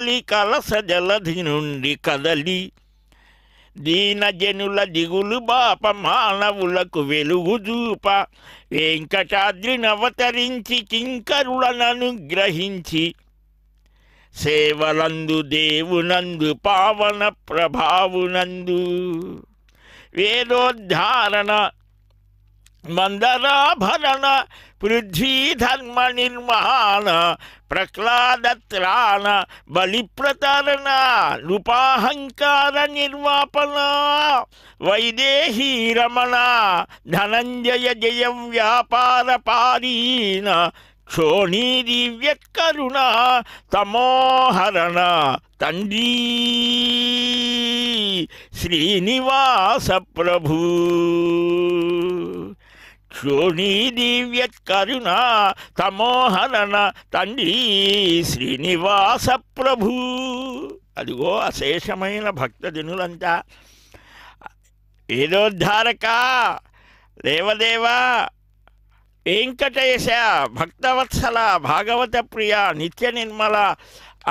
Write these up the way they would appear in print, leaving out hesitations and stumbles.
కదలి కలస జలధి నుండి కదలి దీనజనుల దిగులు బాప మానవులకు వెలుగు చూప వెంకటాద్రినవతరించి కింకరులను గ్రహించి సేవలందు దేవునందు పావన ప్రభావునందు వేదోద్ధారణ మందరాభరణ పృథ్వీధర్మ నిర్మాణ ప్రహ్లాదత్రాణ బలిప్రతరణ నృపాహంకార నిర్వాపన వైదేహీ రమణ ధనంజయ జయ వ్యాపార పారీణ క్షోణీ దివ్యకరుణ తమోహరణ తండ్రి శ్రీనివాస ప్రభు క్షోణీ దివ్యకరుణ తమోహరణ తండ్రి శ్రీనివాస ప్రభు. అదిగో అశేషమైన భక్తజనులంతా వేదోద్ధారక దేవదేవా వెంకటేశ భక్తవత్సల భాగవత ప్రియ నిత్య నిర్మల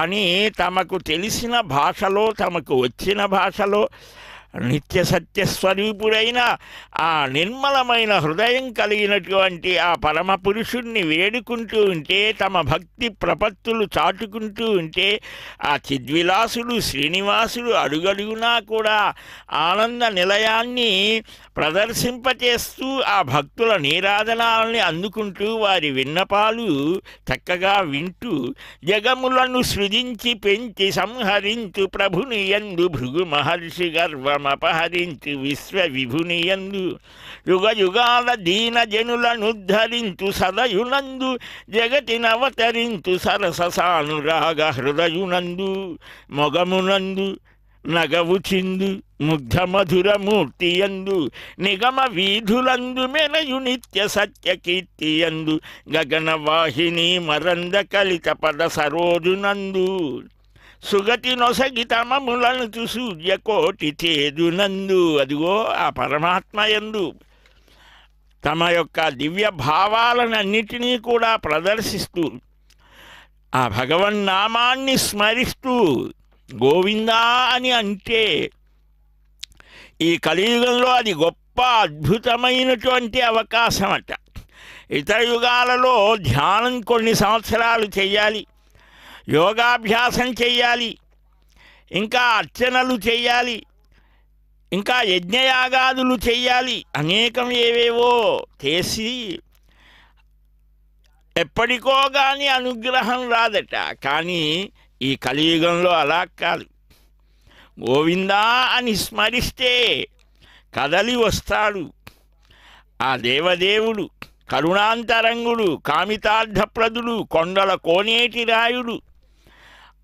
అని తమకు తెలిసిన భాషలో తమకు వచ్చిన భాషలో నిత్య సత్యస్వరూపుడైన ఆ నిర్మలమైన హృదయం కలిగినటువంటి ఆ పరమ పురుషుణ్ణి వేడుకుంటూ ఉంటే, తమ భక్తి ప్రపత్తులు చాటుకుంటూ ఉంటే ఆ చిద్విలాసుడు శ్రీనివాసుడు అడుగడుగునా కూడా ఆనంద నిలయాన్ని ప్రదర్శింపచేస్తూ ఆ భక్తుల నీరాజనాలని అందుకుంటూ వారి విన్నపాలు చక్కగా వింటూ జగములను సృజించి పెంచి సంహరించు ప్రభుని యందు భృగు మహర్షి గర్వమపహరించు విశ్వ విభుని యందు యుగ యుగాల దీన జనులనుద్ధరించు సదయునందు జగతినవతరించు సరససానురాగ హృదయునందు మొగమునందు నగవు చిందు ముగ్ధ మధుర మూర్తియందు నిగమ వీధులందు మెనయు నిత్య సత్య కీర్తియందు గగన వాహిని మరంద కలిత పద సరోజునందు సుగతి నొసగి తమములను సూర్యకోటి చేదునందు. అదిగో ఆ పరమాత్మయందు తమ యొక్క దివ్య భావాలనన్నిటినీ కూడా ప్రదర్శిస్తూ ఆ భగవన్నామాన్ని స్మరిస్తూ గోవిందా అని అంటే ఈ కలియుగంలో అది గొప్ప అద్భుతమైనటువంటి అవకాశం అట. ఇతర యుగాలలో ధ్యానం కొన్ని సంవత్సరాలు చెయ్యాలి, యోగాభ్యాసం చెయ్యాలి, ఇంకా అర్చనలు చెయ్యాలి, ఇంకా యజ్ఞయాగాదులు చెయ్యాలి, అనేకం ఏవేవో చేసి ఎప్పటికో కానీ అనుగ్రహం రాదట. కానీ ఈ కలియుగంలో అలా కాదు. గోవిందా అని స్మరిస్తే కదలి వస్తాడు ఆ దేవదేవుడు, కరుణాంతరంగుడు, కామితార్థప్రదుడు, కొండల కోనేటి రాయుడు.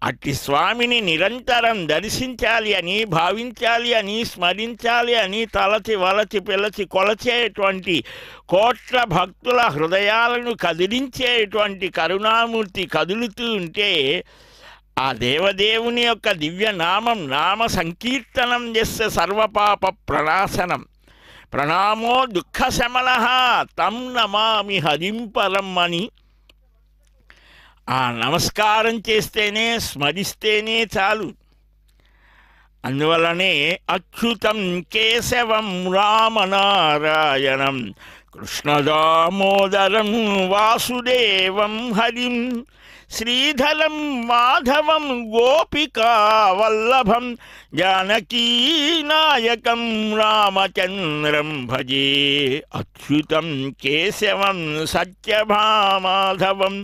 అట్టి స్వామిని నిరంతరం దర్శించాలి అని, భావించాలి అని, స్మరించాలి అని తలచి వలచి పిలచి కొలచేటువంటి కోట్ల భక్తుల హృదయాలను కదిలించేటువంటి కరుణామూర్తి కదులుతూ ఉంటే ఆ దేవదేవుని యొక్క దివ్య నామం నామ సంకీర్తనం చేస్తే సర్వపాప ప్రణాశనం. ప్రణామో దుఃఖ శమన తం నమామి హరింపరం అని ఆ నమస్కారం చేస్తేనే, స్మరిస్తేనే చాలు. అందువలనే అచ్యుతం కేశవం రామనారాయణం కృష్ణదామోదరం వాసుదేవం హరిం శ్రీధరం మాధవం గోపికా వల్లభం జానకీనాయకం రామచంద్రం భజే. అచ్యుతం కేశవం సత్యభామాధవం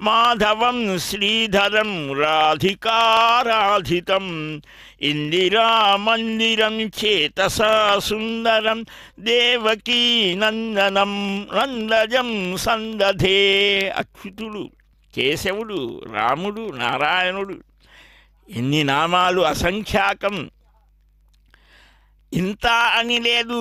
మాధవం శ్రీధరం రాధికారాధితం ఇందిరామందిరం చేతసా సుందరం దేవకీ నందనం నందజం సందధే. అచ్యుతుడు, కేశవుడు, రాముడు, నారాయణుడు, ఎన్ని నామాలు అసంఖ్యాకం. ఇంత అని లేదు,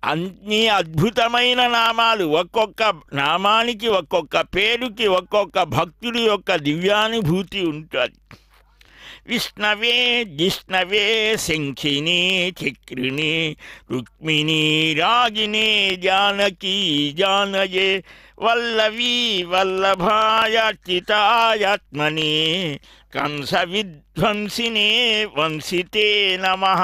అన్ని అద్భుతమైన నామాలు. ఒక్కొక్క నామానికి, ఒక్కొక్క పేరుకి, ఒక్కొక్క భక్తుడి యొక్క దివ్యానుభూతి ఉంటుంది. విష్ణవే జిష్ణవే శంఖిని చక్రిణి రుక్మిణీ రాగిణే జానకీ జానయే వల్లవీ వల్లభాయార్చితాయాత్మనే కంస విధ్వంసినే వంశితే నమః.